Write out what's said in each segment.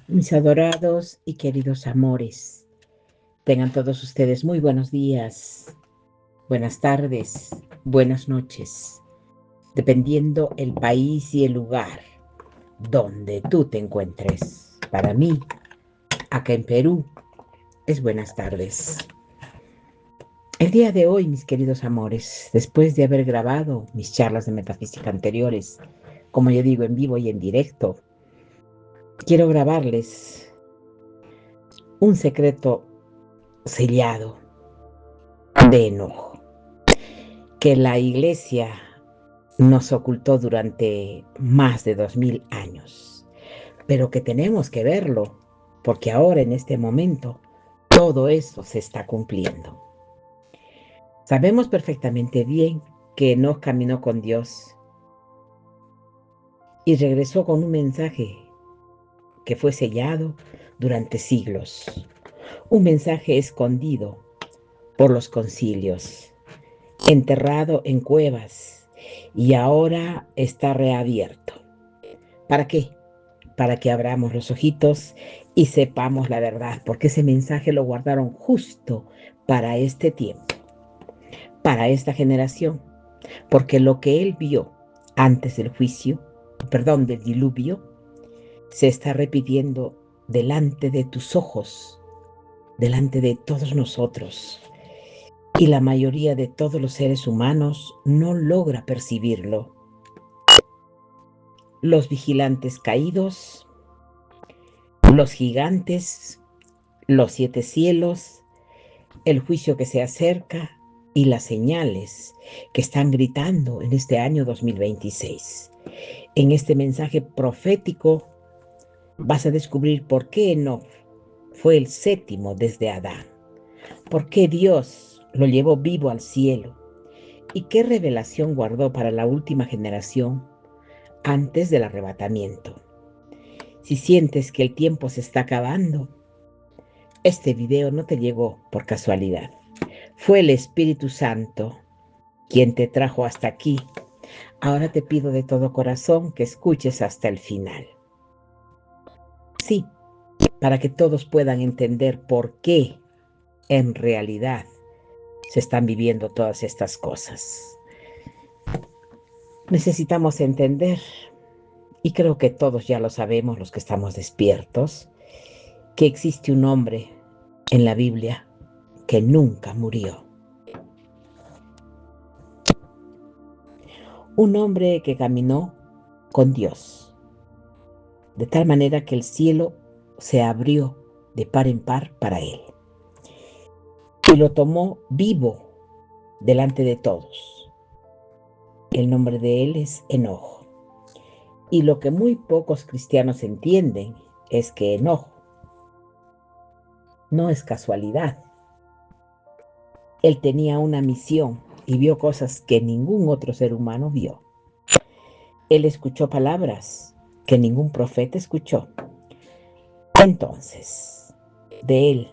Mis adorados y queridos amores, tengan todos ustedes muy buenos días, buenas tardes, buenas noches, dependiendo el país y el lugar donde tú te encuentres. Para mí, acá en Perú, es buenas tardes. El día de hoy, mis queridos amores, después de haber grabado mis charlas de metafísica anteriores, como yo digo, en vivo y en directo, quiero grabarles un secreto sellado de enojo que la Iglesia nos ocultó durante más de 2000 años, pero que tenemos que verlo, porque ahora en este momento todo esto se está cumpliendo. Sabemos perfectamente bien que Enoc caminó con Dios y regresó con un mensaje que fue sellado durante siglos, un mensaje escondido por los concilios, enterrado en cuevas y ahora está reabierto. ¿Para qué? Para que abramos los ojitos y sepamos la verdad, porque ese mensaje lo guardaron justo para este tiempo, para esta generación, porque lo que él vio antes del juicio, perdón, del diluvio, se está repitiendo delante de tus ojos, delante de todos nosotros. Y la mayoría de todos los seres humanos no logra percibirlo. Los vigilantes caídos, los gigantes, los 7 cielos, el juicio que se acerca y las señales que están gritando en este año 2026. En este mensaje profético vas a descubrir por qué Enoc fue el séptimo desde Adán, por qué Dios lo llevó vivo al cielo y qué revelación guardó para la última generación antes del arrebatamiento. Si sientes que el tiempo se está acabando, este video no te llegó por casualidad. Fue el Espíritu Santo quien te trajo hasta aquí. Ahora te pido de todo corazón que escuches hasta el final. Sí, para que todos puedan entender por qué en realidad se están viviendo todas estas cosas. Necesitamos entender, y creo que todos ya lo sabemos los que estamos despiertos, que existe un hombre en la Biblia que nunca murió. Un hombre que caminó con Dios, de tal manera que el cielo se abrió de par en par para él. Y lo tomó vivo delante de todos. El nombre de él es Enoc. Y lo que muy pocos cristianos entienden es que Enoc no es casualidad. Él tenía una misión y vio cosas que ningún otro ser humano vio. Él escuchó palabras que ningún profeta escuchó. Entonces, de él,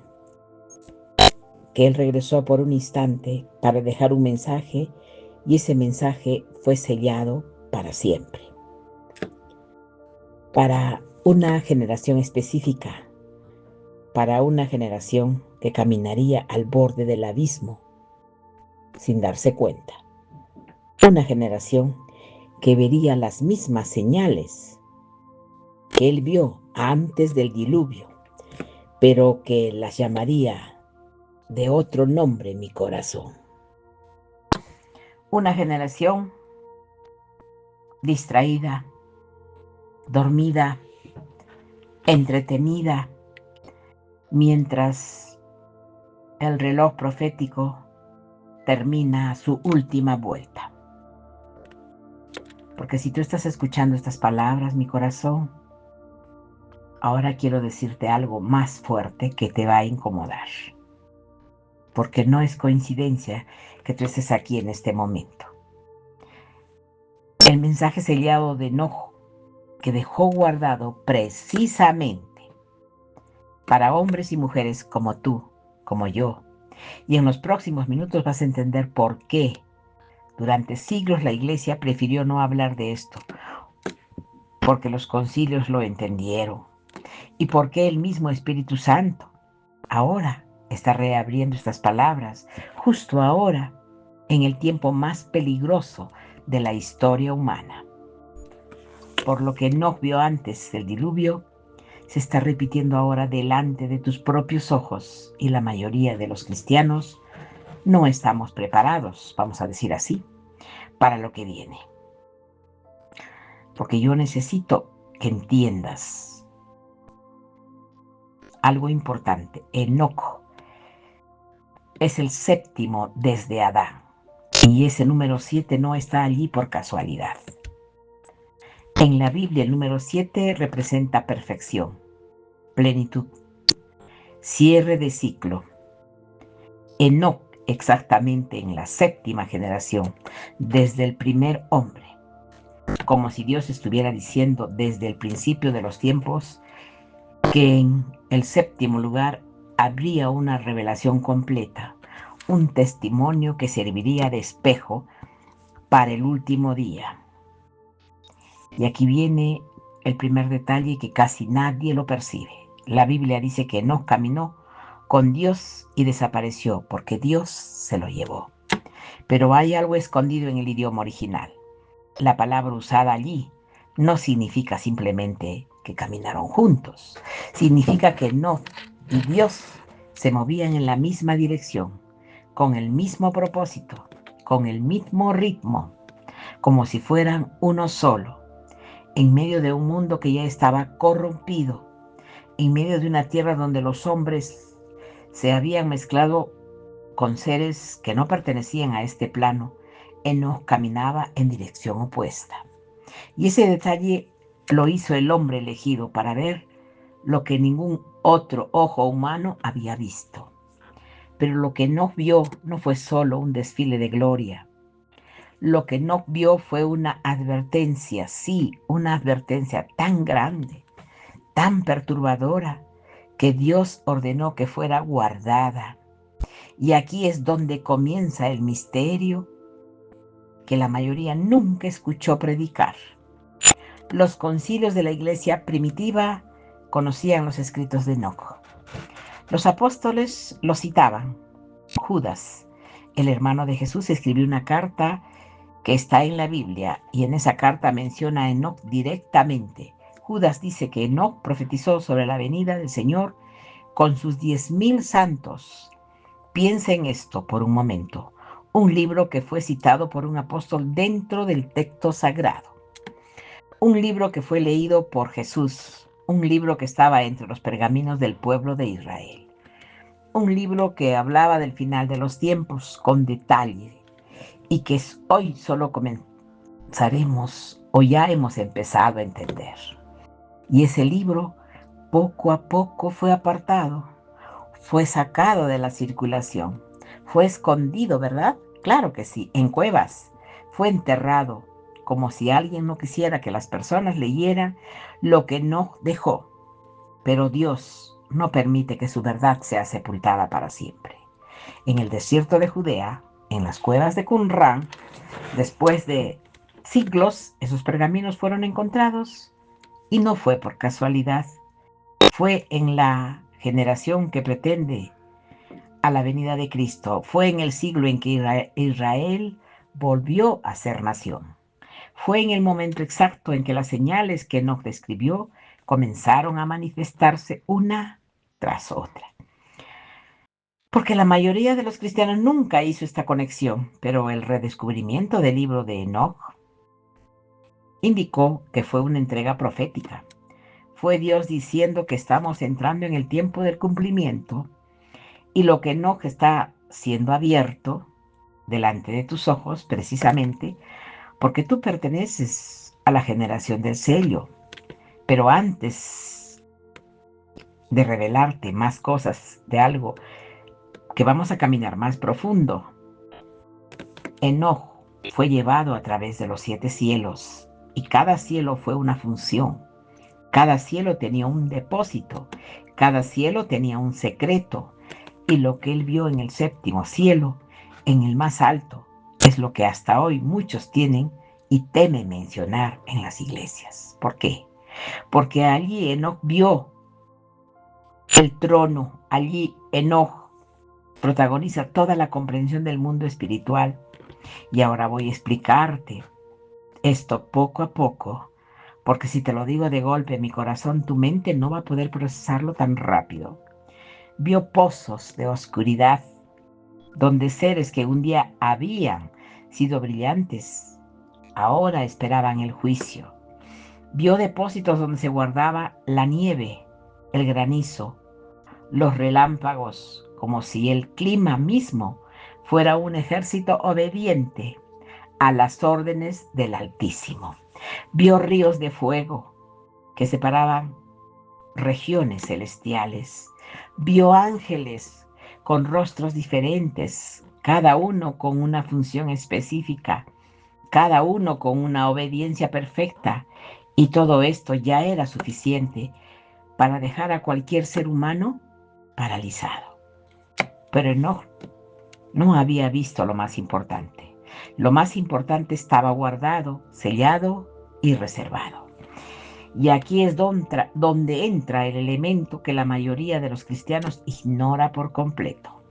que él regresó por un instante para dejar un mensaje, y ese mensaje fue sellado para siempre. Para una generación específica, para una generación que caminaría al borde del abismo sin darse cuenta. Una generación que vería las mismas señales que él vio antes del diluvio, pero que las llamaría de otro nombre mi corazón. Una generación distraída, dormida, entretenida, mientras el reloj profético termina su última vuelta. Porque si tú estás escuchando estas palabras, mi corazón, ahora quiero decirte algo más fuerte que te va a incomodar. Porque no es coincidencia que tú estés aquí en este momento. El mensaje sellado de enojo que dejó guardado precisamente para hombres y mujeres como tú, como yo. Y en los próximos minutos vas a entender por qué durante siglos la Iglesia prefirió no hablar de esto, porque los concilios lo entendieron, y por qué el mismo Espíritu Santo ahora está reabriendo estas palabras, justo ahora, en el tiempo más peligroso de la historia humana. Por lo que Enoc vio antes del diluvio, se está repitiendo ahora delante de tus propios ojos, y la mayoría de los cristianos no estamos preparados, vamos a decir así, para lo que viene. Porque yo necesito que entiendas algo importante. Enoc es el séptimo desde Adán, y ese número 7 no está allí por casualidad. En la Biblia el número 7 representa perfección, plenitud, cierre de ciclo. Enoc exactamente en la séptima generación, desde el primer hombre, como si Dios estuviera diciendo desde el principio de los tiempos que en el séptimo lugar habría una revelación completa, un testimonio que serviría de espejo para el último día. Y aquí viene el primer detalle que casi nadie lo percibe. La Biblia dice que Enoc caminó con Dios y desapareció porque Dios se lo llevó. Pero hay algo escondido en el idioma original. La palabra usada allí no significa simplemente que caminaron juntos. Significa que Enoc y Dios se movían en la misma dirección, con el mismo propósito, con el mismo ritmo, como si fueran uno solo, en medio de un mundo que ya estaba corrompido, en medio de una tierra donde los hombres se habían mezclado con seres que no pertenecían a este plano. Enoc caminaba en dirección opuesta. Y ese detalle lo hizo el hombre elegido para ver lo que ningún otro ojo humano había visto. Pero lo que Enoc vio no fue solo un desfile de gloria. Lo que Enoc vio fue una advertencia, sí, una advertencia tan grande, tan perturbadora, que Dios ordenó que fuera guardada. Y aquí es donde comienza el misterio que la mayoría nunca escuchó predicar. Los concilios de la iglesia primitiva conocían los escritos de Enoc. Los apóstoles los citaban. Judas, el hermano de Jesús, escribió una carta que está en la Biblia, y en esa carta menciona a Enoc directamente. Judas dice que Enoc profetizó sobre la venida del Señor con sus 10,000 santos. Piensa en esto por un momento. Un libro que fue citado por un apóstol dentro del texto sagrado. Un libro que fue leído por Jesús. Un libro que estaba entre los pergaminos del pueblo de Israel. Un libro que hablaba del final de los tiempos con detalle, y que hoy solo comenzaremos o ya hemos empezado a entender. Y ese libro poco a poco fue apartado, fue sacado de la circulación, fue escondido, ¿verdad? Claro que sí, en cuevas, fue enterrado, como si alguien no quisiera que las personas leyeran lo que no dejó. Pero Dios no permite que su verdad sea sepultada para siempre. En el desierto de Judea, en las cuevas de Qumran, después de siglos, esos pergaminos fueron encontrados, y no fue por casualidad. Fue en la generación que pretende a la venida de Cristo. Fue en el siglo en que Israel volvió a ser nación. Fue en el momento exacto en que las señales que Enoc describió comenzaron a manifestarse una tras otra. Porque la mayoría de los cristianos nunca hizo esta conexión, pero el redescubrimiento del libro de Enoc indicó que fue una entrega profética. Fue Dios diciendo que estamos entrando en el tiempo del cumplimiento, y lo que Enoc está siendo abierto delante de tus ojos, precisamente porque tú perteneces a la generación del sello. Pero antes de revelarte más cosas de algo que vamos a caminar más profundo, Enoc fue llevado a través de los 7 cielos, y cada cielo fue una función. Cada cielo tenía un depósito, cada cielo tenía un secreto, y lo que él vio en el séptimo cielo, en el más alto, es lo que hasta hoy muchos tienen y temen mencionar en las iglesias. ¿Por qué? porque allí Enoc vio el trono, allí Enoc protagoniza toda la comprensión del mundo espiritual. Y ahora voy a explicarte esto poco a poco, porque si te lo digo de golpe, mi corazón, tu mente no va a poder procesarlo tan rápido. Vio pozos de oscuridad, donde seres que un día habían sido brillantes, ahora esperaban el juicio. Vio depósitos donde se guardaba la nieve, el granizo, los relámpagos, como si el clima mismo fuera un ejército obediente a las órdenes del Altísimo. Vio ríos de fuego que separaban regiones celestiales. Vio ángeles con rostros diferentes, cada uno con una función específica, cada uno con una obediencia perfecta. Y todo esto ya era suficiente para dejar a cualquier ser humano paralizado. Pero no había visto lo más importante. Lo más importante estaba guardado, sellado y reservado. Y aquí es donde entra el elemento que la mayoría de los cristianos ignora por completo.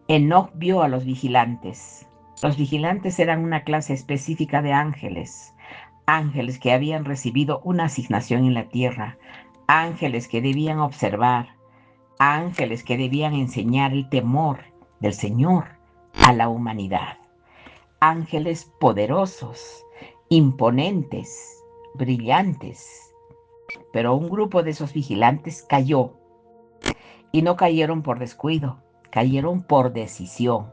Enoc vio a los vigilantes. Los vigilantes eran una clase específica de ángeles, ángeles que habían recibido una asignación en la tierra, ángeles que debían observar, ángeles que debían enseñar el temor del Señor a la humanidad. Ángeles poderosos, imponentes, brillantes. Pero un grupo de esos vigilantes cayó, y no cayeron por descuido, cayeron por decisión.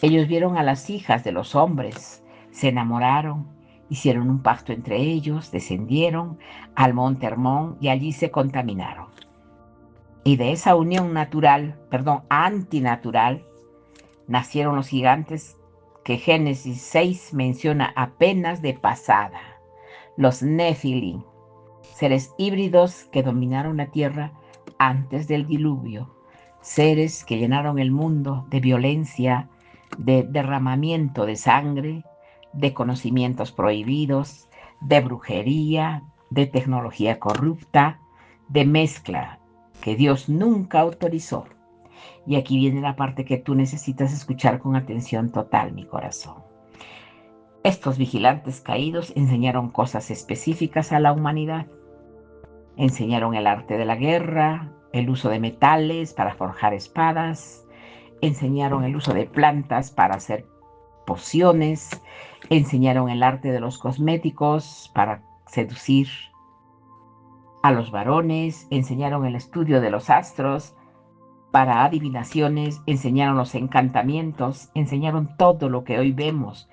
Ellos vieron a las hijas de los hombres, se enamoraron, hicieron un pacto entre ellos, descendieron al monte Hermón y allí se contaminaron. Y de esa unión antinatural, nacieron los gigantes que Génesis 6 menciona apenas de pasada, los Nefilim, seres híbridos que dominaron la tierra antes del diluvio, seres que llenaron el mundo de violencia, de derramamiento de sangre, de conocimientos prohibidos, de brujería, de tecnología corrupta, de mezcla que Dios nunca autorizó. Y aquí viene la parte que tú necesitas escuchar con atención total, mi corazón. Estos vigilantes caídos enseñaron cosas específicas a la humanidad. Enseñaron el arte de la guerra, el uso de metales para forjar espadas, enseñaron el uso de plantas para hacer pociones, enseñaron el arte de los cosméticos para seducir a los varones, enseñaron el estudio de los astros para adivinaciones, enseñaron los encantamientos, enseñaron todo lo que hoy vemos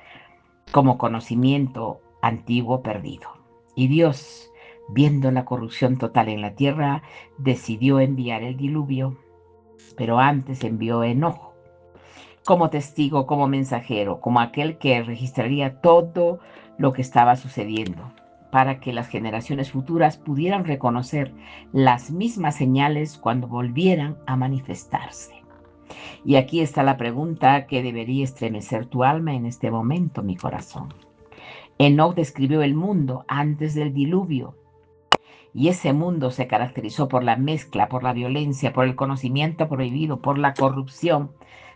como conocimiento antiguo perdido. Y Dios, viendo la corrupción total en la tierra, decidió enviar el diluvio, pero antes envió enojo como testigo, como mensajero, como aquel que registraría todo lo que estaba sucediendo, para que las generaciones futuras pudieran reconocer las mismas señales cuando volvieran a manifestarse. Y aquí está la pregunta que debería estremecer tu alma en este momento, mi corazón. Enoc describió el mundo antes del diluvio, y ese mundo se caracterizó por la mezcla, por la violencia, por el conocimiento prohibido, por la corrupción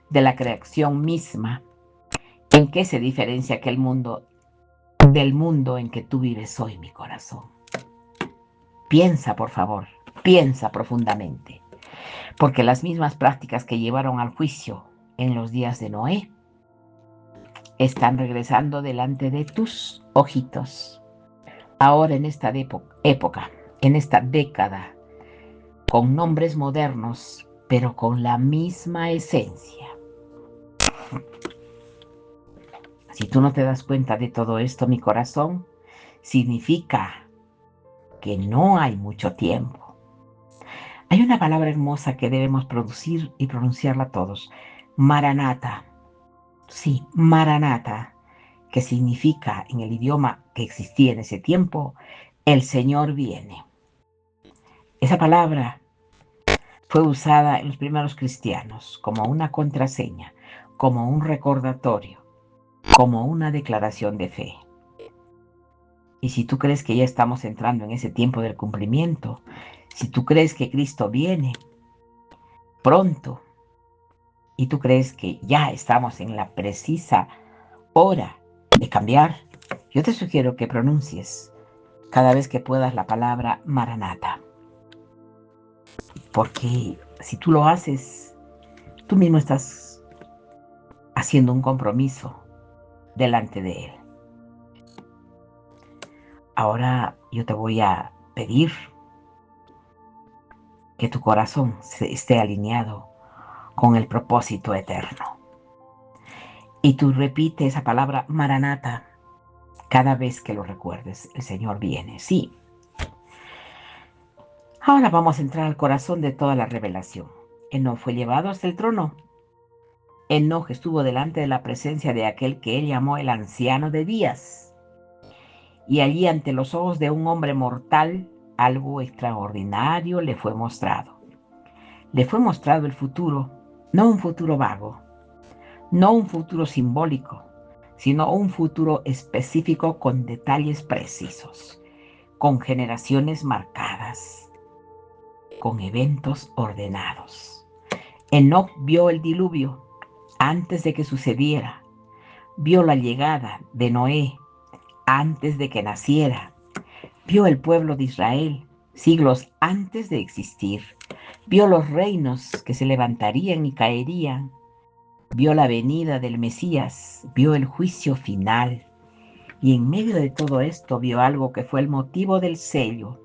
de la creación misma. ¿En qué se diferencia aquel mundo del mundo en que tú vives hoy, mi corazón? Piensa, por favor, piensa profundamente, porque las mismas prácticas que llevaron al juicio en los días de Noé están regresando delante de tus ojitos. Ahora en esta época, en esta década, con nombres modernos, pero con la misma esencia. Si tú no te das cuenta de todo esto, mi corazón, significa que no hay mucho tiempo. Hay una palabra hermosa que debemos producir y pronunciarla todos. Maranata. Sí, Maranata, que significa en el idioma que existía en ese tiempo, el Señor viene. Esa palabra fue usada en los primeros cristianos como una contraseña, como un recordatorio, como una declaración de fe. Y si tú crees que ya estamos entrando en ese tiempo del cumplimiento, si tú crees que Cristo viene pronto y tú crees que ya estamos en la precisa hora de cambiar, yo te sugiero que pronuncies cada vez que puedas la palabra Maranata. Porque si tú lo haces, tú mismo estás haciendo un compromiso delante de Él. Ahora yo te voy a pedir que tu corazón esté alineado con el propósito eterno. Y tú repite esa palabra Maranata cada vez que lo recuerdes. El Señor viene, sí. Ahora vamos a entrar al corazón de toda la revelación. Enoc fue llevado hasta el trono. Enoc estuvo delante de la presencia de aquel que él llamó el anciano de días. Y allí, ante los ojos de un hombre mortal, algo extraordinario le fue mostrado. Le fue mostrado el futuro, no un futuro vago, no un futuro simbólico, sino un futuro específico con detalles precisos, con generaciones marcadas, con eventos ordenados. Enoc vio el diluvio antes de que sucediera, vio la llegada de Noé antes de que naciera, vio el pueblo de Israel siglos antes de existir, vio los reinos que se levantarían y caerían, vio la venida del Mesías, vio el juicio final. Y en medio de todo esto vio algo que fue el motivo del sello.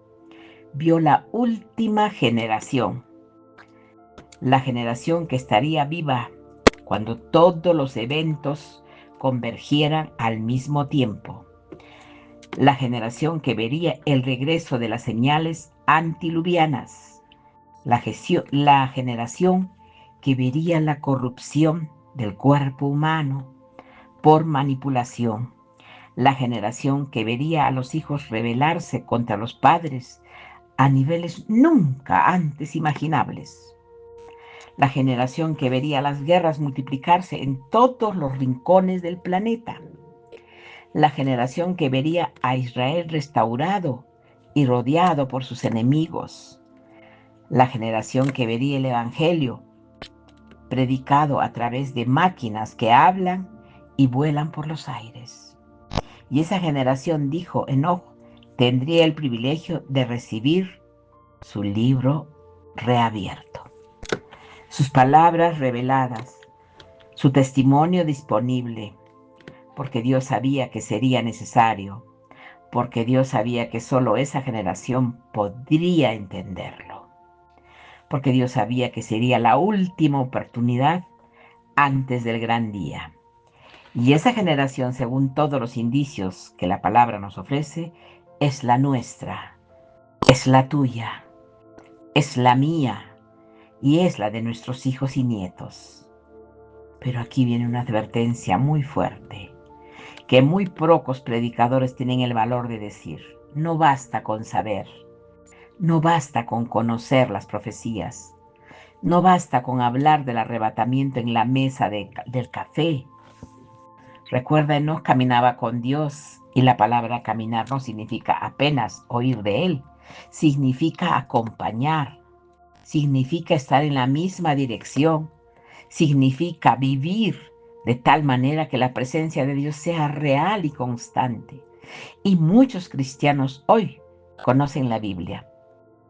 Vio la última generación, la generación que estaría viva cuando todos los eventos convergieran al mismo tiempo. La generación que vería el regreso de las señales antiluvianas. La generación que vería la corrupción del cuerpo humano por manipulación. La generación que vería a los hijos rebelarse contra los padres a niveles nunca antes imaginables. La generación que vería las guerras multiplicarse en todos los rincones del planeta. La generación que vería a Israel restaurado y rodeado por sus enemigos. La generación que vería el Evangelio predicado a través de máquinas que hablan y vuelan por los aires. Y esa generación, dijo Enoc, tendría el privilegio de recibir su libro reabierto, sus palabras reveladas, su testimonio disponible, porque Dios sabía que sería necesario, porque Dios sabía que solo esa generación podría entenderlo, porque Dios sabía que sería la última oportunidad antes del gran día. Y esa generación, según todos los indicios que la palabra nos ofrece, es la nuestra, es la tuya, es la mía y es la de nuestros hijos y nietos. Pero aquí viene una advertencia muy fuerte, que muy pocos predicadores tienen el valor de decir. No basta con saber, no basta con conocer las profecías, no basta con hablar del arrebatamiento en la mesa del café. Recuerda, Enoc caminaba con Dios y la palabra caminar no significa apenas oír de Él, significa acompañar, significa estar en la misma dirección, significa vivir de tal manera que la presencia de Dios sea real y constante. Y muchos cristianos hoy conocen la Biblia,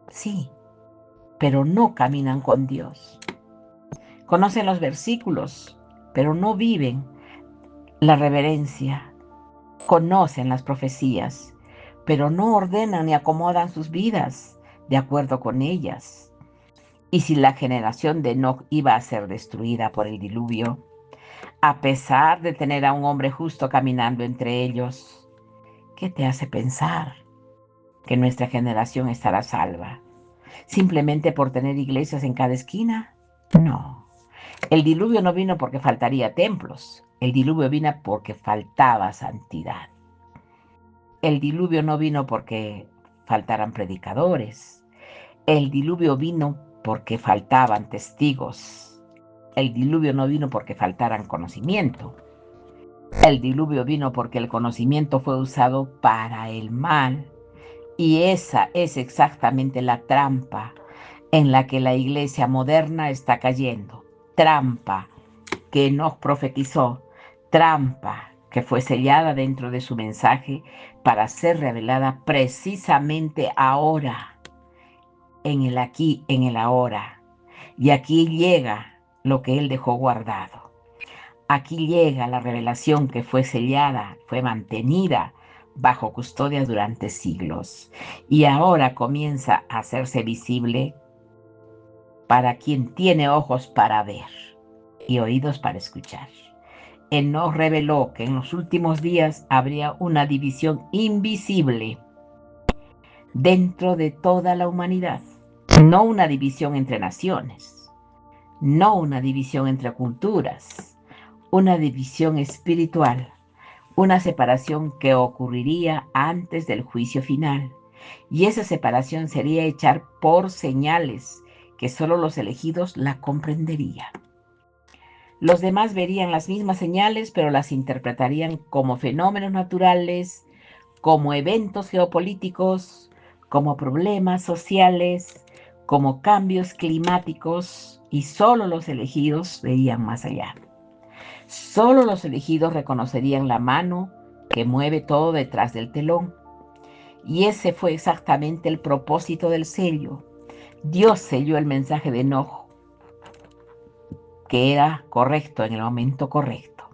sí, pero no caminan con Dios. Conocen los versículos, pero no viven la reverencia. Conocen las profecías, pero no ordenan ni acomodan sus vidas de acuerdo con ellas. Y si la generación de Enoc iba a ser destruida por el diluvio, a pesar de tener a un hombre justo caminando entre ellos, ¿qué te hace pensar que nuestra generación estará salva? ¿Simplemente por tener iglesias en cada esquina? No. El diluvio no vino porque faltaría templos. El diluvio vino porque faltaba santidad. El diluvio no vino porque faltaran predicadores. El diluvio vino porque faltaban testigos. El diluvio no vino porque faltaran conocimiento. El diluvio vino porque el conocimiento fue usado para el mal. Y esa es exactamente la trampa en la que la iglesia moderna está cayendo. Trampa que nos profetizó, trampa que fue sellada dentro de su mensaje para ser revelada precisamente ahora, en el aquí, en el ahora. Y aquí llega lo que él dejó guardado. Aquí llega la revelación que fue sellada, fue mantenida bajo custodia durante siglos. Y ahora comienza a hacerse visible para quien tiene ojos para ver y oídos para escuchar. Él nos reveló que en los últimos días habría una división invisible dentro de toda la humanidad. No una división entre naciones, no una división entre culturas, una división espiritual, una separación que ocurriría antes del juicio final. Y esa separación sería echar por señales que solo los elegidos la comprenderían. Los demás verían las mismas señales, pero las interpretarían como fenómenos naturales, como eventos geopolíticos, como problemas sociales, como cambios climáticos, y solo los elegidos veían más allá. Solo los elegidos reconocerían la mano que mueve todo detrás del telón. Y ese fue exactamente el propósito del sello. Dios selló el mensaje de Enoch, que era correcto en el momento correcto,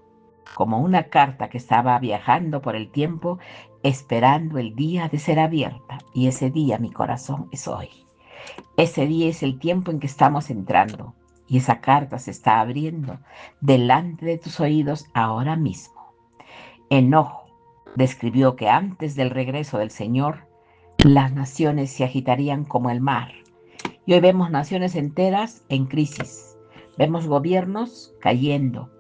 como una carta que estaba viajando por el tiempo, esperando el día de ser abierta. Y ese día, mi corazón, es hoy. Ese día es el tiempo en que estamos entrando. Y esa carta se está abriendo delante de tus oídos ahora mismo. Enoch describió que antes del regreso del Señor, las naciones se agitarían como el mar. Y hoy vemos naciones enteras en crisis. Vemos gobiernos cayendo.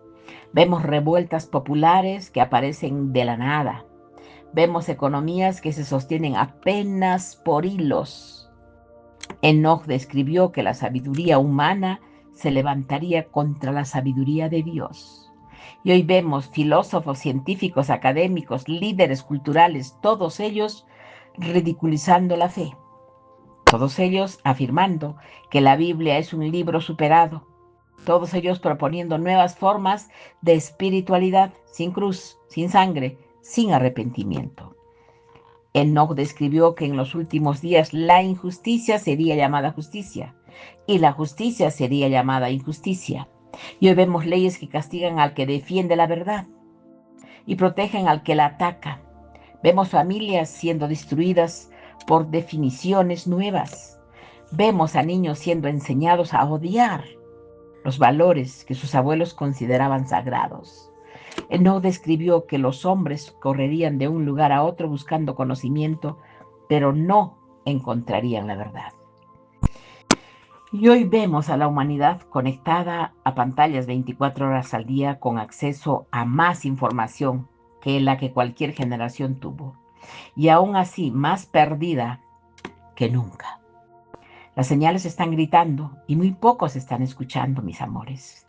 Vemos revueltas populares que aparecen de la nada. Vemos economías que se sostienen apenas por hilos. Enoch describió que la sabiduría humana se levantaría contra la sabiduría de Dios. Y hoy vemos filósofos, científicos, académicos, líderes culturales, todos ellos ridiculizando la fe. Todos ellos afirmando que la Biblia es un libro superado. Todos ellos proponiendo nuevas formas de espiritualidad, sin cruz, sin sangre, sin arrepentimiento. Enoch describió que en los últimos días la injusticia sería llamada justicia y la justicia sería llamada injusticia. Y hoy vemos leyes que castigan al que defiende la verdad y protegen al que la ataca. Vemos familias siendo destruidas por definiciones nuevas. Vemos a niños siendo enseñados a odiar los valores que sus abuelos consideraban sagrados. Enoch describió que los hombres correrían de un lugar a otro buscando conocimiento, pero no encontrarían la verdad. Y hoy vemos a la humanidad conectada a pantallas 24 horas al día con acceso a más información que la que cualquier generación tuvo. Y aún así más perdida que nunca. Las señales están gritando y muy pocos están escuchando, mis amores.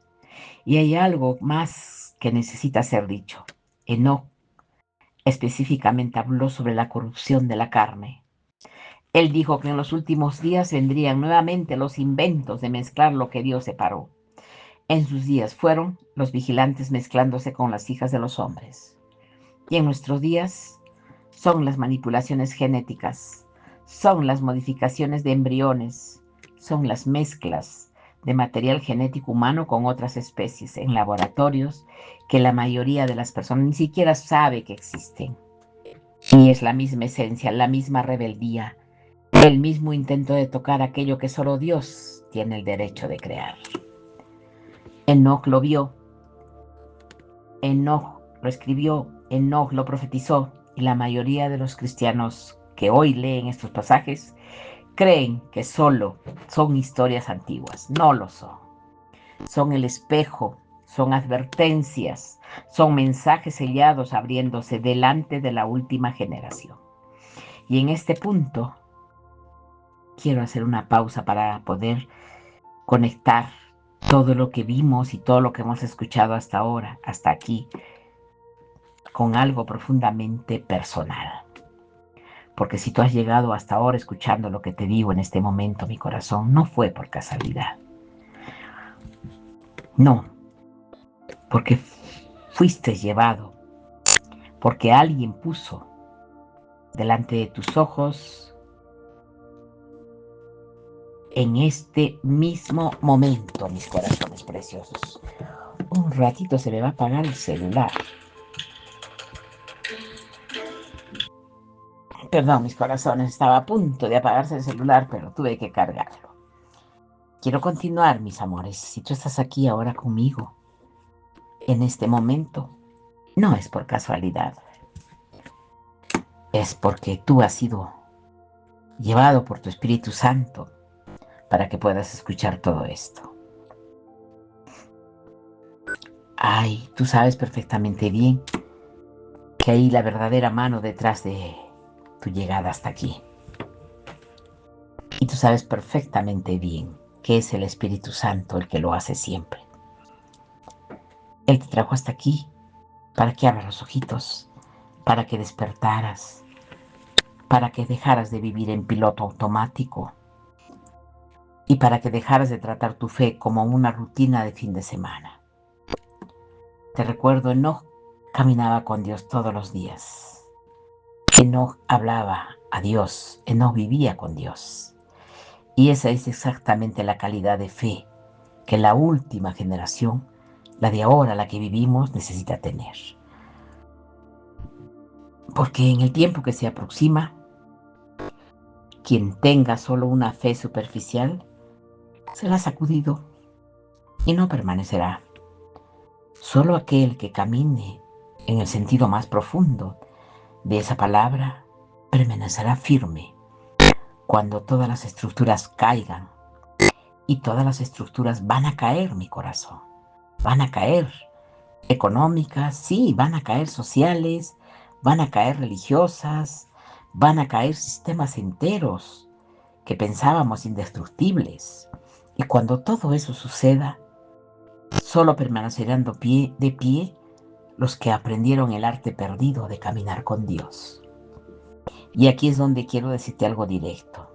Y hay algo más que necesita ser dicho. Enoch específicamente habló sobre la corrupción de la carne. Él dijo que en los últimos días vendrían nuevamente los inventos de mezclar lo que Dios separó. En sus días fueron los vigilantes mezclándose con las hijas de los hombres. Y en nuestros días son las manipulaciones genéticas, son las modificaciones de embriones, son las mezclas de material genético humano con otras especies en laboratorios que la mayoría de las personas ni siquiera sabe que existen. Y es la misma esencia, la misma rebeldía, el mismo intento de tocar aquello que solo Dios tiene el derecho de crear. Enoch lo vio, Enoch lo escribió, Enoch lo profetizó, y la mayoría de los cristianos que hoy leen estos pasajes creen que solo son historias antiguas. No lo son. Son el espejo, son advertencias, son mensajes sellados abriéndose delante de la última generación. Y en este punto quiero hacer una pausa para poder conectar todo lo que vimos y todo lo que hemos escuchado hasta ahora, hasta aquí, con algo profundamente personal. Porque si tú has llegado hasta ahora escuchando lo que te digo en este momento, mi corazón, no fue por casualidad. No, porque fuiste llevado, porque alguien puso delante de tus ojos en este mismo momento, mis corazones preciosos. Un ratito se me va a apagar el celular. Perdón, mis corazones, estaba a punto de apagarse el celular, pero tuve que cargarlo. Quiero continuar, mis amores. Si tú estás aquí ahora conmigo, en este momento, no es por casualidad. Es porque tú has sido llevado por tu Espíritu Santo para que puedas escuchar todo esto. Ay, tú sabes perfectamente bien que hay la verdadera mano detrás de tu llegada hasta aquí. Y tú sabes perfectamente bien que es el Espíritu Santo el que lo hace siempre. Él te trajo hasta aquí para que abras los ojitos, para que despertaras, para que dejaras de vivir en piloto automático y para que dejaras de tratar tu fe como una rutina de fin de semana. Te recuerdo, Enoch caminaba con Dios todos los días. Enoch hablaba a Dios, Enoch vivía con Dios. Y esa es exactamente la calidad de fe que la última generación, la de ahora, la que vivimos, necesita tener. Porque en el tiempo que se aproxima, quien tenga solo una fe superficial será sacudido y no permanecerá. Solo aquel que camine en el sentido más profundo de esa palabra permanecerá firme cuando todas las estructuras caigan. Y todas las estructuras van a caer, mi corazón. Van a caer económicas, sí, van a caer sociales, van a caer religiosas, van a caer sistemas enteros que pensábamos indestructibles. Y cuando todo eso suceda, solo permanecerán de pie los que aprendieron el arte perdido de caminar con Dios. Y aquí es donde quiero decirte algo directo.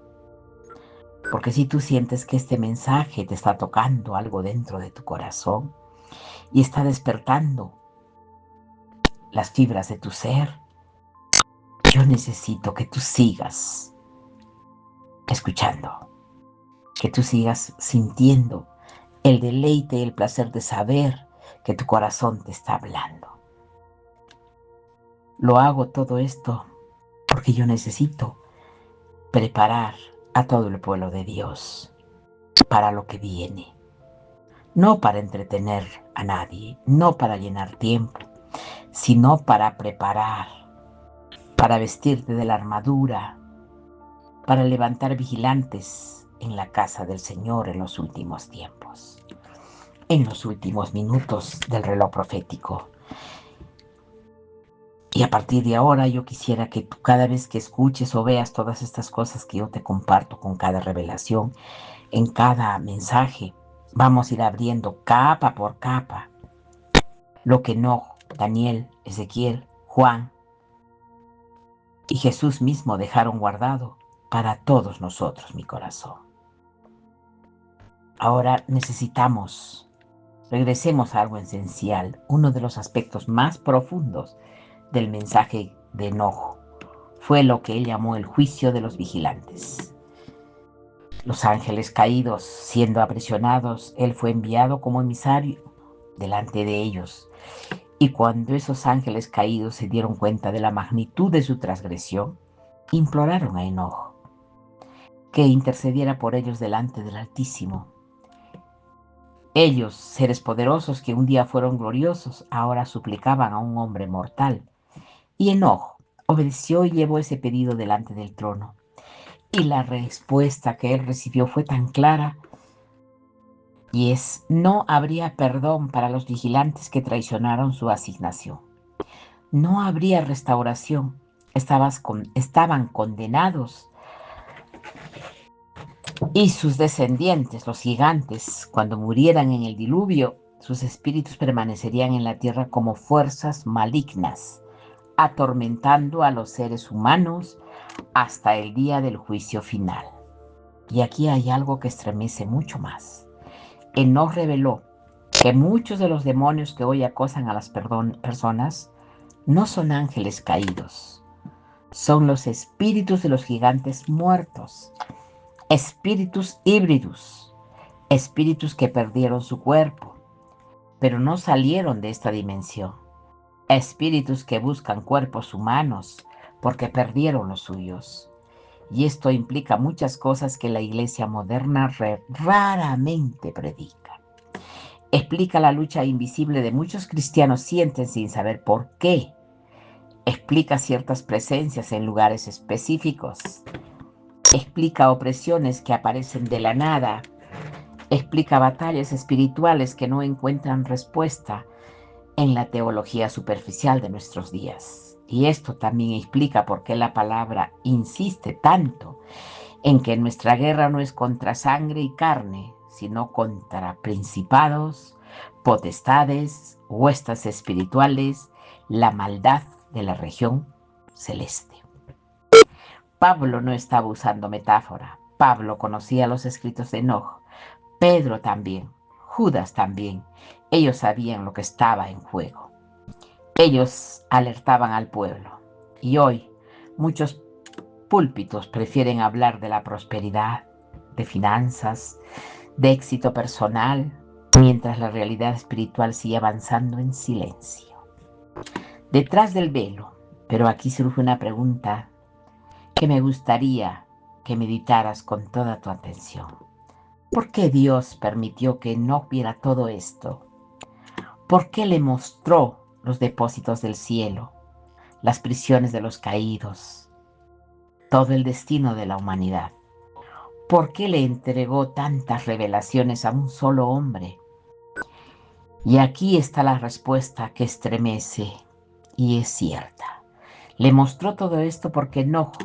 Porque si tú sientes que este mensaje te está tocando algo dentro de tu corazón y está despertando las fibras de tu ser, yo necesito que tú sigas escuchando, que tú sigas sintiendo el deleite y el placer de saber que tu corazón te está hablando. Lo hago todo esto porque yo necesito preparar a todo el pueblo de Dios para lo que viene. No para entretener a nadie, no para llenar tiempo, sino para preparar, para vestirte de la armadura, para levantar vigilantes en la casa del Señor en los últimos tiempos, en los últimos minutos del reloj profético. Y a partir de ahora yo quisiera que tú cada vez que escuches o veas todas estas cosas que yo te comparto con cada revelación, en cada mensaje, vamos a ir abriendo capa por capa lo que no Daniel, Ezequiel, Juan y Jesús mismo dejaron guardado para todos nosotros, mi corazón. Ahora regresemos a algo esencial, uno de los aspectos más profundos del mensaje de Enojo. Fue lo que él llamó el juicio de los vigilantes. Los ángeles caídos siendo aprisionados, él fue enviado como emisario delante de ellos. Y cuando esos ángeles caídos se dieron cuenta de la magnitud de su transgresión, imploraron a Enojo que intercediera por ellos delante del Altísimo. Ellos, seres poderosos que un día fueron gloriosos, ahora suplicaban a un hombre mortal. Y Enojo obedeció y llevó ese pedido delante del trono. Y la respuesta que él recibió fue tan clara, y es: no habría perdón para los vigilantes que traicionaron su asignación. No habría restauración. Estaban condenados. Y sus descendientes, los gigantes, cuando murieran en el diluvio, sus espíritus permanecerían en la tierra como fuerzas malignas, atormentando a los seres humanos hasta el día del juicio final. Y aquí hay algo que estremece mucho más. Enoc reveló que muchos de los demonios que hoy acosan a las personas no son ángeles caídos, son los espíritus de los gigantes muertos, espíritus híbridos, espíritus que perdieron su cuerpo, pero no salieron de esta dimensión, espíritus que buscan cuerpos humanos porque perdieron los suyos. Y esto implica muchas cosas que la iglesia moderna raramente predica. Explica la lucha invisible de muchos cristianos sienten sin saber por qué. Explica ciertas presencias en lugares específicos. Explica opresiones que aparecen de la nada. Explica batallas espirituales que no encuentran respuesta en la teología superficial de nuestros días. Y esto también explica por qué la palabra insiste tanto en que nuestra guerra no es contra sangre y carne, sino contra principados, potestades, huestes espirituales, la maldad de la región celeste. Pablo no estaba usando metáfora. Pablo conocía los escritos de Enoc. Pedro también. Judas también. Ellos sabían lo que estaba en juego. Ellos alertaban al pueblo. Y hoy muchos púlpitos prefieren hablar de la prosperidad, de finanzas, de éxito personal, mientras la realidad espiritual sigue avanzando en silencio. Detrás del velo, pero aquí surge una pregunta que me gustaría que meditaras con toda tu atención. ¿Por qué Dios permitió que no viera todo esto? ¿Por qué le mostró los depósitos del cielo, las prisiones de los caídos, todo el destino de la humanidad? ¿Por qué le entregó tantas revelaciones a un solo hombre? Y aquí está la respuesta que estremece y es cierta. Le mostró todo esto porque Enoc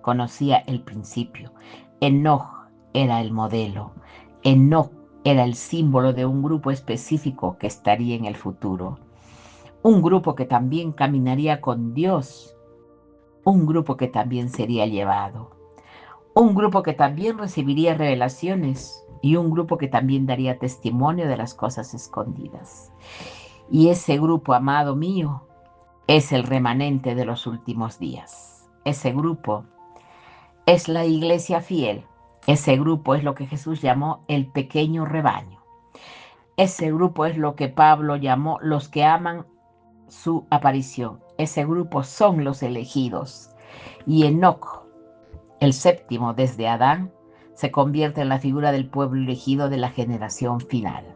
conocía el principio. Enoc era el modelo. Enoc era el símbolo de un grupo específico que estaría en el futuro. Un grupo que también caminaría con Dios. Un grupo que también sería llevado. Un grupo que también recibiría revelaciones y un grupo que también daría testimonio de las cosas escondidas. Y ese grupo, amado mío, es el remanente de los últimos días. Ese grupo es la iglesia fiel. Ese grupo es lo que Jesús llamó el pequeño rebaño. Ese grupo es lo que Pablo llamó los que aman su aparición. Ese grupo son los elegidos. Y Enoc, el séptimo desde Adán, se convierte en la figura del pueblo elegido de la generación final.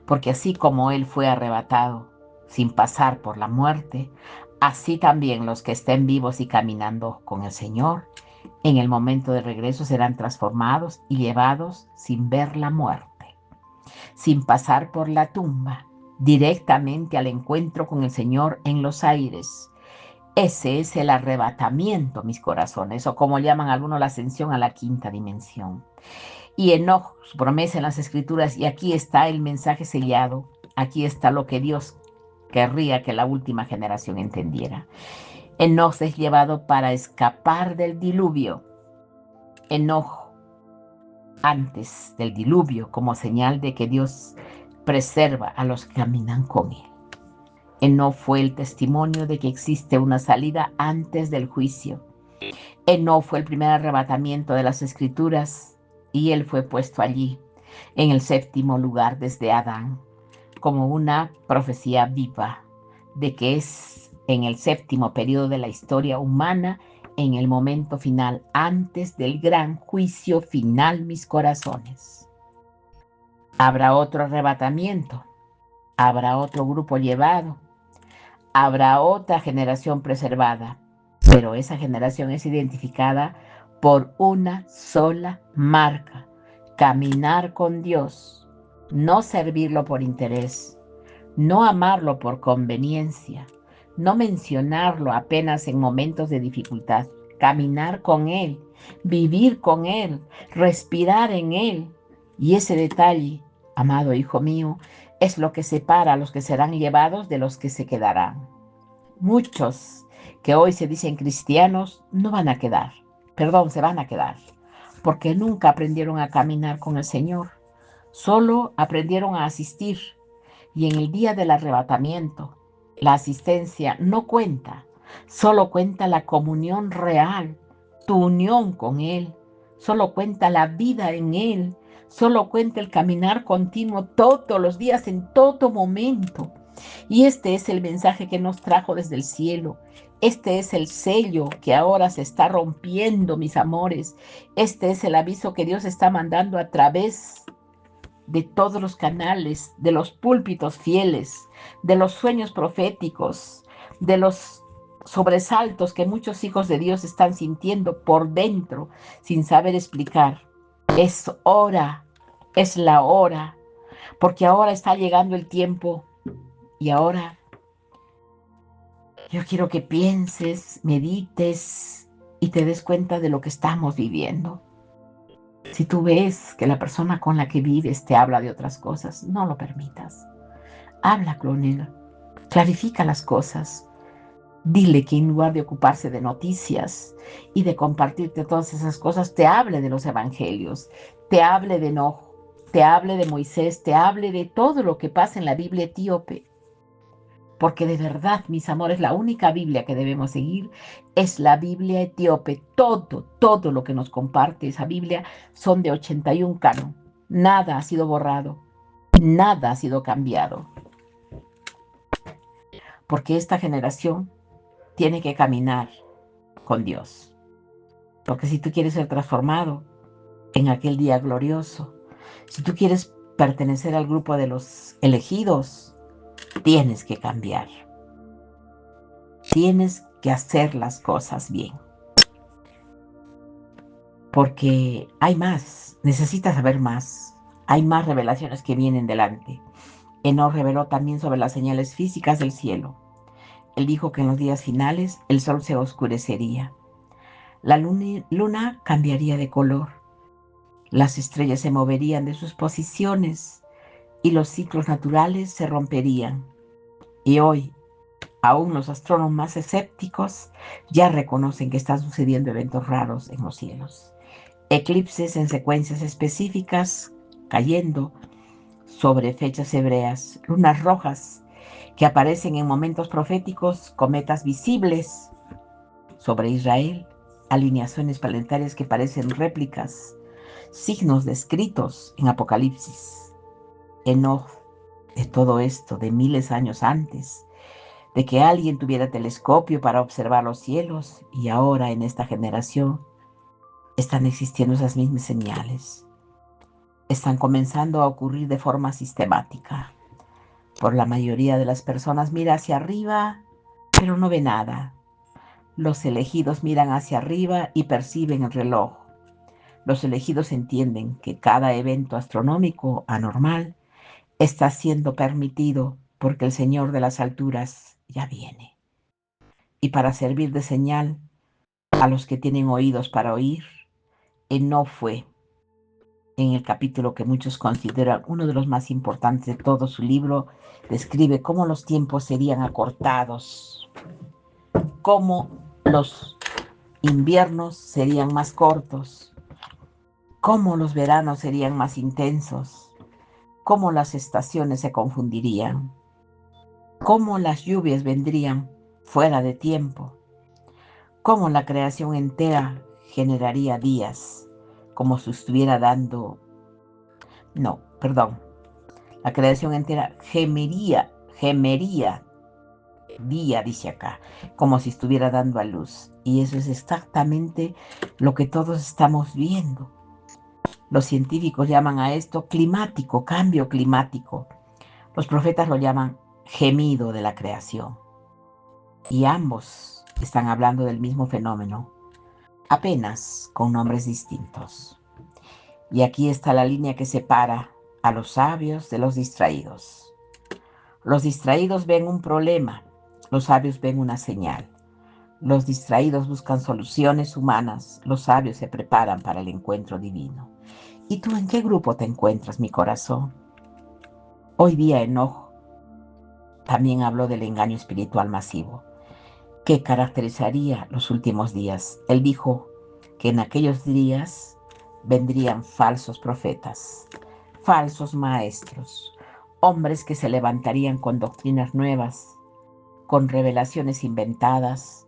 Porque así como él fue arrebatado sin pasar por la muerte, así también los que estén vivos y caminando con el Señor, en el momento de regreso serán transformados y llevados sin ver la muerte, sin pasar por la tumba, directamente al encuentro con el Señor en los aires. Ese es el arrebatamiento, mis corazones, o como llaman algunos la ascensión a la quinta dimensión. Y Enoc, su promesa en las Escrituras, y aquí está el mensaje sellado, aquí está lo que Dios querría que la última generación entendiera. Enoc es llevado para escapar del diluvio. Enoc antes del diluvio, como señal de que Dios preserva a los que caminan con él. Enoc fue el testimonio de que existe una salida antes del juicio. Enoc fue el primer arrebatamiento de las Escrituras y él fue puesto allí, en el séptimo lugar desde Adán, como una profecía viva de que es en el séptimo periodo de la historia humana, en el momento final, antes del gran juicio final, mis corazones. Habrá otro arrebatamiento, habrá otro grupo llevado, habrá otra generación preservada, pero esa generación es identificada por una sola marca: caminar con Dios, no servirlo por interés, no amarlo por conveniencia, no mencionarlo apenas en momentos de dificultad, caminar con Él, vivir con Él, respirar en Él. Y ese detalle, amado hijo mío, es lo que separa a los que serán llevados de los que se quedarán. muchos que hoy se dicen cristianos no van a quedar, se van a quedar, porque nunca aprendieron a caminar con el Señor, solo aprendieron a asistir. Y en el día del arrebatamiento, la asistencia no cuenta, solo cuenta la comunión real, tu unión con Él, solo cuenta la vida en Él, solo cuenta el caminar continuo todos los días, en todo momento. Y este es el mensaje que nos trajo desde el cielo. Este es el sello que ahora se está rompiendo, mis amores. Este es el aviso que Dios está mandando a través de todos los canales, de los púlpitos fieles, de los sueños proféticos, de los sobresaltos que muchos hijos de Dios están sintiendo por dentro sin saber explicar. Es hora, es la hora, porque ahora está llegando el tiempo y ahora yo quiero que pienses, medites y te des cuenta de lo que estamos viviendo. Si tú ves que la persona con la que vives te habla de otras cosas, no lo permitas. Habla con él, clarifica las cosas. Dile que en lugar de ocuparse de noticias y de compartirte todas esas cosas, te hable de los evangelios, te hable de Enoch, te hable de Moisés, te hable de todo lo que pasa en la Biblia etíope. Porque de verdad, mis amores, la única Biblia que debemos seguir es la Biblia etíope. Todo lo que nos comparte esa Biblia son de 81 canon. Nada ha sido borrado, nada ha sido cambiado. Porque esta generación tiene que caminar con Dios. Porque si tú quieres ser transformado en aquel día glorioso, si tú quieres pertenecer al grupo de los elegidos, tienes que cambiar. Tienes que hacer las cosas bien. Porque hay más, necesitas saber más. Hay más revelaciones que vienen delante. Enoc reveló también sobre las señales físicas del cielo. Él dijo que en los días finales el sol se oscurecería. La luna cambiaría de color. Las estrellas se moverían de sus posiciones y los ciclos naturales se romperían. Y hoy, aún los astrónomos más escépticos ya reconocen que están sucediendo eventos raros en los cielos. Eclipses en secuencias específicas cayendo sobre fechas hebreas, lunas rojas que aparecen en momentos proféticos, cometas visibles sobre Israel, alineaciones planetarias que parecen réplicas, signos descritos en Apocalipsis. Enoch, de todo esto, de miles de años antes, de que alguien tuviera telescopio para observar los cielos, y ahora en esta generación están existiendo esas mismas señales. Están comenzando a ocurrir de forma sistemática. Por la mayoría de las personas mira hacia arriba, pero no ve nada. Los elegidos miran hacia arriba y perciben el reloj. Los elegidos entienden que cada evento astronómico anormal está siendo permitido porque el Señor de las alturas ya viene. Y para servir de señal a los que tienen oídos para oír, no fue en el capítulo que muchos consideran uno de los más importantes de todo su libro, describe cómo los tiempos serían acortados, cómo los inviernos serían más cortos, cómo los veranos serían más intensos, cómo las estaciones se confundirían, cómo las lluvias vendrían fuera de tiempo, cómo la creación entera generaría días, como si estuviera dando... No, perdón. La creación entera gemería día, dice acá, como si estuviera dando a luz. Y eso es exactamente lo que todos estamos viendo. Los científicos llaman a esto climático, cambio climático. Los profetas lo llaman gemido de la creación. Y ambos están hablando del mismo fenómeno, apenas con nombres distintos. Y aquí está la línea que separa a los sabios de los distraídos. Los distraídos ven un problema, los sabios ven una señal. Los distraídos buscan soluciones humanas, los sabios se preparan para el encuentro divino. ¿Y tú en qué grupo te encuentras, mi corazón? Hoy día Enoch también habló del engaño espiritual masivo. que caracterizaría los últimos días. Él dijo que en aquellos días vendrían falsos profetas, falsos maestros, hombres que se levantarían con doctrinas nuevas, con revelaciones inventadas,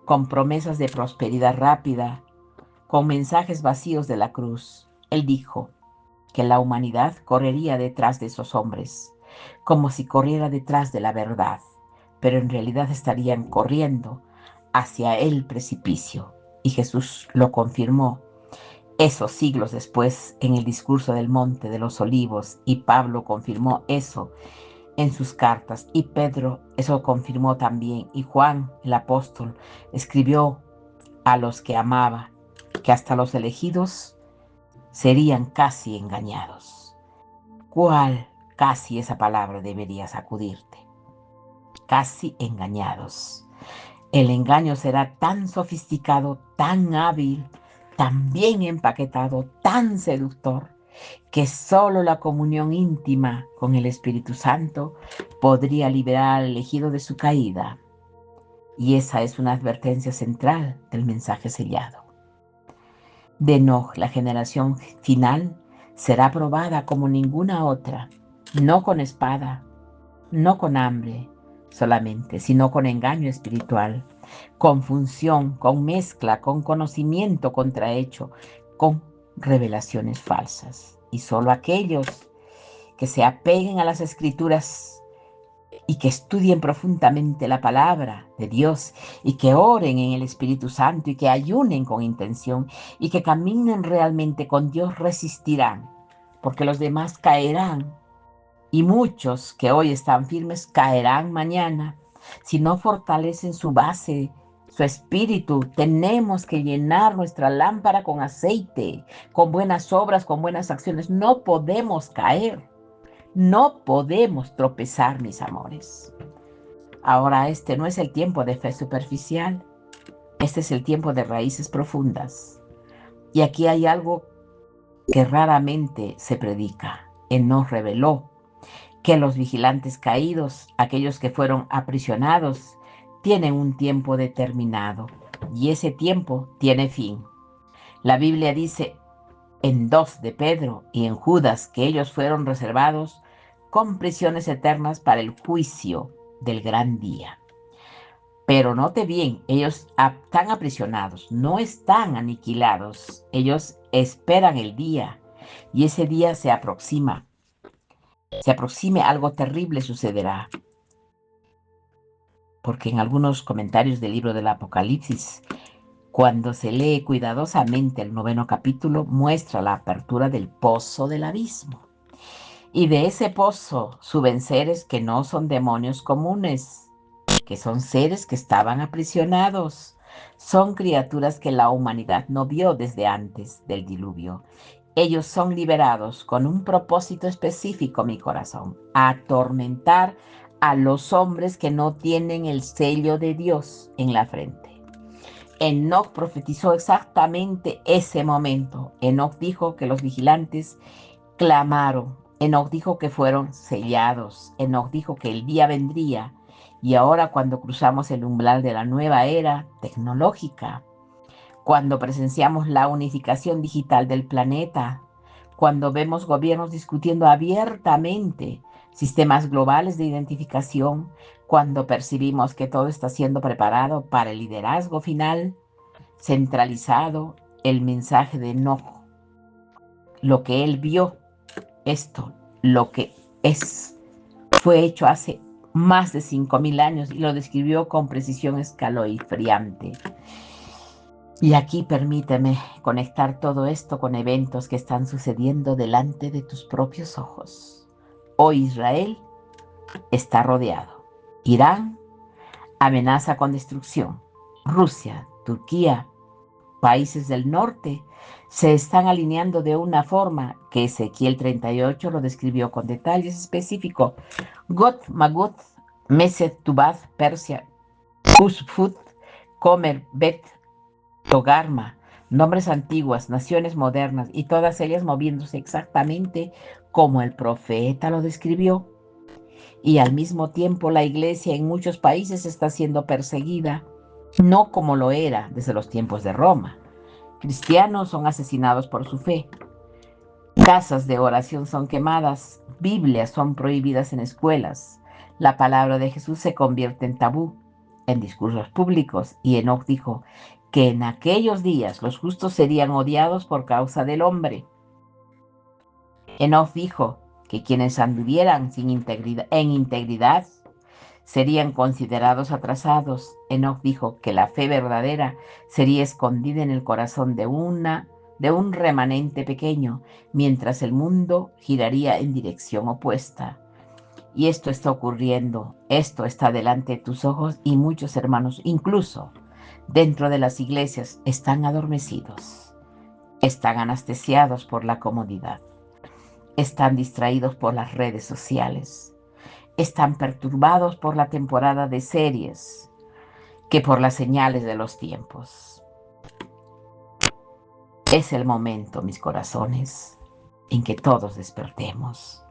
con promesas de prosperidad rápida, con mensajes vacíos de la cruz. Él dijo que la humanidad correría detrás de esos hombres, como si corriera detrás de la verdad, pero en realidad estarían corriendo hacia el precipicio. Y Jesús lo confirmó esos siglos después en el discurso del Monte de los Olivos, y Pablo confirmó eso en sus cartas, y Pedro eso confirmó también, y Juan, el apóstol, escribió a los que amaba, que hasta los elegidos serían casi engañados. ¿Cuál casi esa palabra debería sacudirte? Casi engañados. El engaño será tan sofisticado, tan hábil, tan bien empaquetado, tan seductor, que solo la comunión íntima con el Espíritu Santo podría liberar al elegido de su caída. Y esa es una advertencia central del mensaje sellado. De Enoch, la generación final, será probada como ninguna otra, no con espada, no con hambre solamente, sino con engaño espiritual, con función, con mezcla, con conocimiento contrahecho, con revelaciones falsas. Y solo aquellos que se apeguen a las escrituras y que estudien profundamente la palabra de Dios y que oren en el Espíritu Santo y que ayunen con intención y que caminen realmente con Dios resistirán, porque los demás caerán y muchos que hoy están firmes caerán mañana si no fortalecen su base, su espíritu. Tenemos que llenar nuestra lámpara con aceite, con buenas obras, con buenas acciones. No podemos caer, no podemos tropezar, mis amores. Ahora este no es el tiempo de fe superficial, este es el tiempo de raíces profundas. Y aquí hay algo que raramente se predica. Él nos reveló que los vigilantes caídos, aquellos que fueron aprisionados, tienen un tiempo determinado y ese tiempo tiene fin. La Biblia dice en 2 de Pedro y en Judas que ellos fueron reservados con prisiones eternas para el juicio del gran día. Pero note bien, ellos están aprisionados, no están aniquilados. Ellos esperan el día y ese día se aproxima. Se aproxime, algo terrible sucederá. Porque en algunos comentarios del libro del Apocalipsis, cuando se lee cuidadosamente el 9º capítulo, muestra la apertura del pozo del abismo. Y de ese pozo suben seres que no son demonios comunes, que son seres que estaban aprisionados. Son criaturas que la humanidad no vio desde antes del diluvio. Ellos son liberados con un propósito específico, mi corazón: atormentar a los hombres que no tienen el sello de Dios en la frente. Enoc profetizó exactamente ese momento. Enoc dijo que los vigilantes clamaron. Enoc dijo que fueron sellados. Enoc dijo que el día vendría. Y ahora, cuando cruzamos el umbral de la nueva era tecnológica, cuando presenciamos la unificación digital del planeta, cuando vemos gobiernos discutiendo abiertamente sistemas globales de identificación, cuando percibimos que todo está siendo preparado para el liderazgo final, centralizado, el mensaje de Enoc, lo que él vio, esto, lo que es, fue hecho hace más de 5.000 años y lo describió con precisión escalofriante. Y aquí permíteme conectar todo esto con eventos que están sucediendo delante de tus propios ojos. Hoy Israel está rodeado. Irán amenaza con destrucción. Rusia, Turquía, países del norte se están alineando de una forma que Ezequiel 38 lo describió con detalles específicos. Got, Magut, Meset, Tubad, Persia, Cushfut, Comer, Bet, Togarma, nombres antiguas, naciones modernas y todas ellas moviéndose exactamente como el profeta lo describió. Y al mismo tiempo la iglesia en muchos países está siendo perseguida. no como lo era desde los tiempos de Roma. Cristianos son asesinados por su fe, casas de oración son quemadas, Biblias son prohibidas en escuelas, la palabra de Jesús se convierte en tabú en discursos públicos y Enoc dijo que en aquellos días los justos serían odiados por causa del hombre. Enoc dijo que quienes anduvieran en integridad serían considerados atrasados. Enoc dijo que la fe verdadera sería escondida en el corazón de un remanente pequeño, mientras el mundo giraría en dirección opuesta. Y esto está ocurriendo, esto está delante de tus ojos y muchos hermanos, incluso dentro de las iglesias, están adormecidos, están anestesiados por la comodidad, están distraídos por las redes sociales, están perturbados por la temporada de series que por las señales de los tiempos. Es el momento, mis corazones, en que todos despertemos.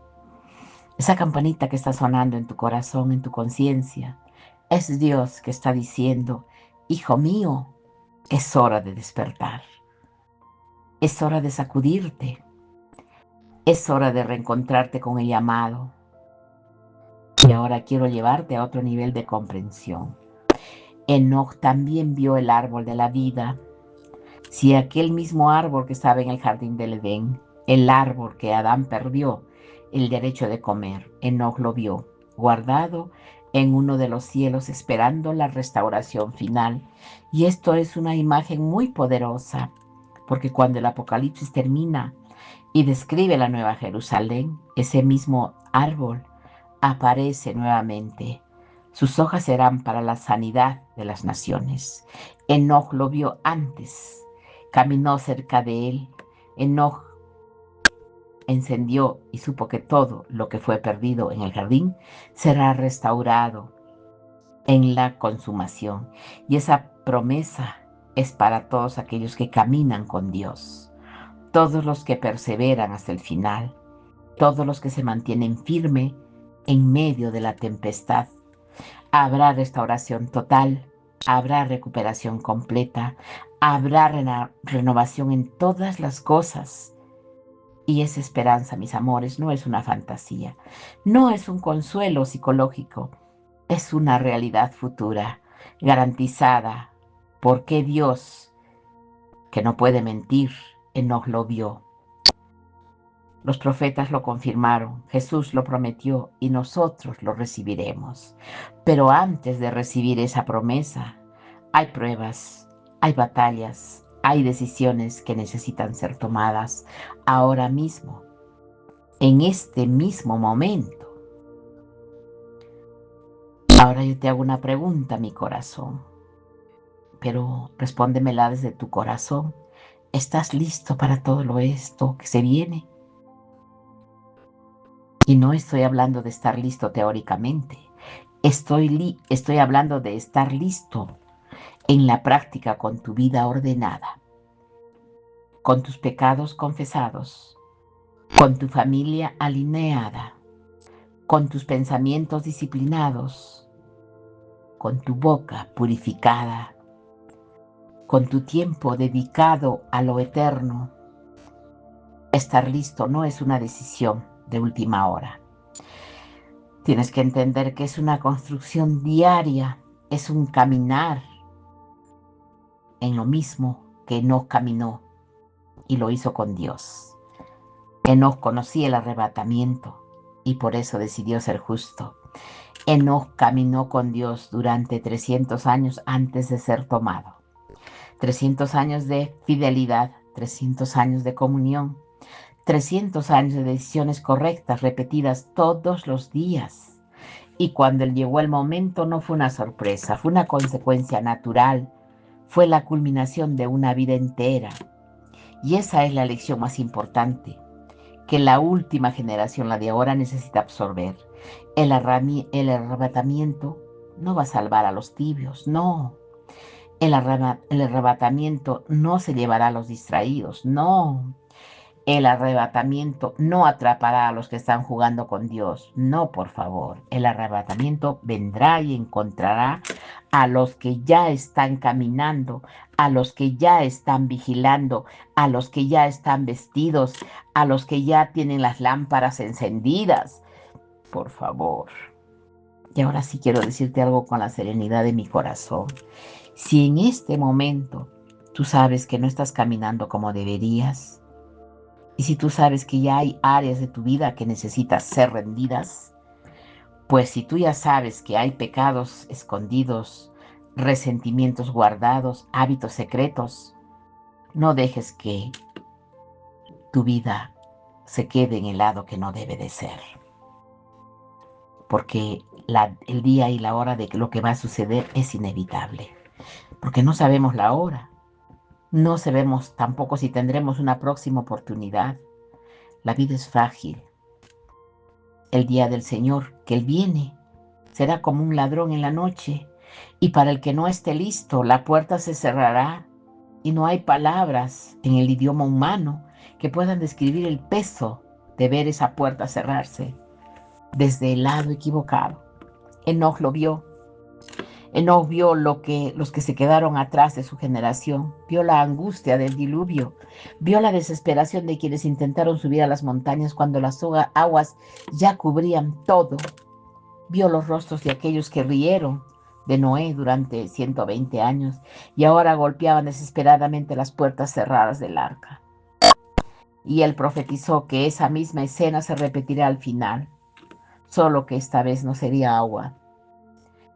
Esa campanita que está sonando en tu corazón, en tu conciencia, es Dios que está diciendo, hijo mío, es hora de despertar. Es hora de sacudirte. Es hora de reencontrarte con el llamado. Y ahora quiero llevarte a otro nivel de comprensión. Enoc también vio el árbol de la vida. Si aquel mismo árbol que estaba en el jardín del Edén, el árbol que Adán perdió el derecho de comer, Enoc lo vio, guardado en uno de los cielos, esperando la restauración final. Y esto es una imagen muy poderosa, porque cuando el Apocalipsis termina y describe la Nueva Jerusalén, ese mismo árbol aparece nuevamente. Sus hojas serán para la sanidad de las naciones. Enoc lo vio antes, caminó cerca de él. Enoc encendió y supo que todo lo que fue perdido en el jardín será restaurado en la consumación. Y esa promesa es para todos aquellos que caminan con Dios, todos los que perseveran hasta el final, todos los que se mantienen firme en medio de la tempestad. Habrá restauración total, habrá recuperación completa, habrá renovación en todas las cosas. Y esa esperanza, mis amores, no es una fantasía, no es un consuelo psicológico, es una realidad futura, garantizada, porque Dios, que no puede mentir, Enoc lo vio. Los profetas lo confirmaron, Jesús lo prometió y nosotros lo recibiremos. Pero antes de recibir esa promesa, hay pruebas, hay batallas, hay decisiones que necesitan ser tomadas ahora mismo, en este mismo momento. Ahora yo te hago una pregunta, mi corazón, pero respóndemela desde tu corazón. ¿Estás listo para todo esto que se viene? Y no estoy hablando de estar listo teóricamente. Estoy hablando de estar listo en la práctica con tu vida ordenada, con tus pecados confesados, con tu familia alineada, con tus pensamientos disciplinados, con tu boca purificada, con tu tiempo dedicado a lo eterno. Estar listo no es una decisión de última hora. Tienes que entender que es una construcción diaria, es un caminar en lo mismo que Enoc caminó y lo hizo con Dios. Enoc conocía el arrebatamiento y por eso decidió ser justo. Enoc caminó con Dios durante 300 años antes de ser tomado. 300 años de fidelidad, 300 años de comunión, 300 años de decisiones correctas repetidas todos los días. Y cuando llegó el momento no fue una sorpresa, fue una consecuencia natural, fue la culminación de una vida entera. Y esa es la lección más importante, que la última generación, la de ahora, necesita absorber. El arrebatamiento no va a salvar a los tibios, no. El arrebatamiento no se llevará a los distraídos, no. El arrebatamiento no atrapará a los que están jugando con Dios. No, por favor. El arrebatamiento vendrá y encontrará a los que ya están caminando, a los que ya están vigilando, a los que ya están vestidos, a los que ya tienen las lámparas encendidas. Por favor. Y ahora sí quiero decirte algo con la serenidad de mi corazón. Si en este momento tú sabes que no estás caminando como deberías, y si tú sabes que ya hay áreas de tu vida que necesitas ser rendidas, pues si tú ya sabes que hay pecados escondidos, resentimientos guardados, hábitos secretos, no dejes que tu vida se quede en el lado que no debe de ser. Porque el día y la hora de lo que va a suceder es inevitable. Porque no sabemos la hora. No sabemos tampoco si tendremos una próxima oportunidad. La vida es frágil. El día del Señor, que Él viene, será como un ladrón en la noche. Y para el que no esté listo, la puerta se cerrará. Y no hay palabras en el idioma humano que puedan describir el peso de ver esa puerta cerrarse desde el lado equivocado. Enoch lo vio. Enoch vio los que se quedaron atrás de su generación, vio la angustia del diluvio, vio la desesperación de quienes intentaron subir a las montañas cuando las aguas ya cubrían todo, vio los rostros de aquellos que rieron de Noé durante 120 años y ahora golpeaban desesperadamente las puertas cerradas del arca. Y él profetizó que esa misma escena se repetirá al final, solo que esta vez no sería agua,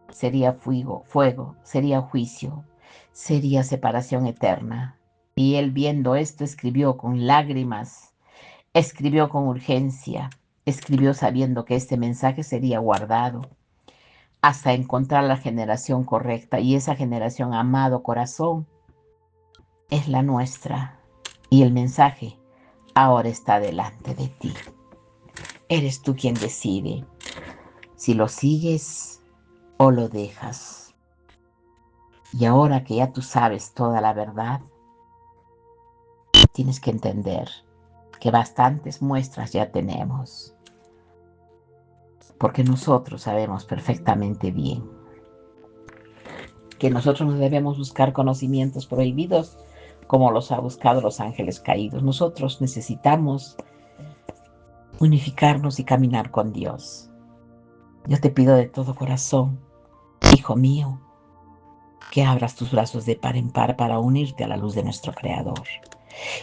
sería fuego, sería juicio, sería separación eterna. Y él viendo esto escribió con lágrimas, escribió con urgencia, escribió sabiendo que este mensaje sería guardado hasta encontrar la generación correcta. Y esa generación, amado corazón, es la nuestra. Y el mensaje ahora está delante de ti. Eres tú quien decide si lo sigues o lo dejas. Y ahora que ya tú sabes toda la verdad, tienes que entender que bastantes muestras ya tenemos, porque nosotros sabemos perfectamente bien que nosotros no debemos buscar conocimientos prohibidos como los ha buscado los ángeles caídos. Nosotros necesitamos unificarnos y caminar con Dios. Yo te pido de todo corazón, hijo mío, que abras tus brazos de par en par para unirte a la luz de nuestro Creador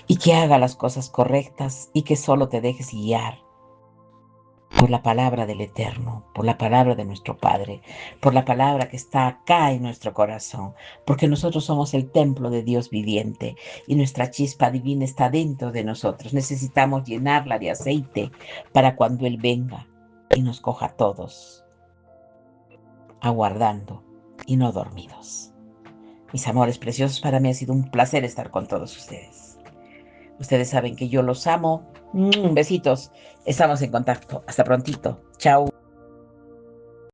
y que haga las cosas correctas y que solo te dejes guiar por la palabra del Eterno, por la palabra de nuestro Padre, por la palabra que está acá en nuestro corazón, porque nosotros somos el templo de Dios viviente y nuestra chispa divina está dentro de nosotros. Necesitamos llenarla de aceite para cuando Él venga y nos coja a todos, aguardando y no dormidos. Mis amores preciosos, para mí ha sido un placer estar con todos ustedes. Ustedes saben que yo los amo. Besitos. Estamos en contacto. Hasta prontito. Chao.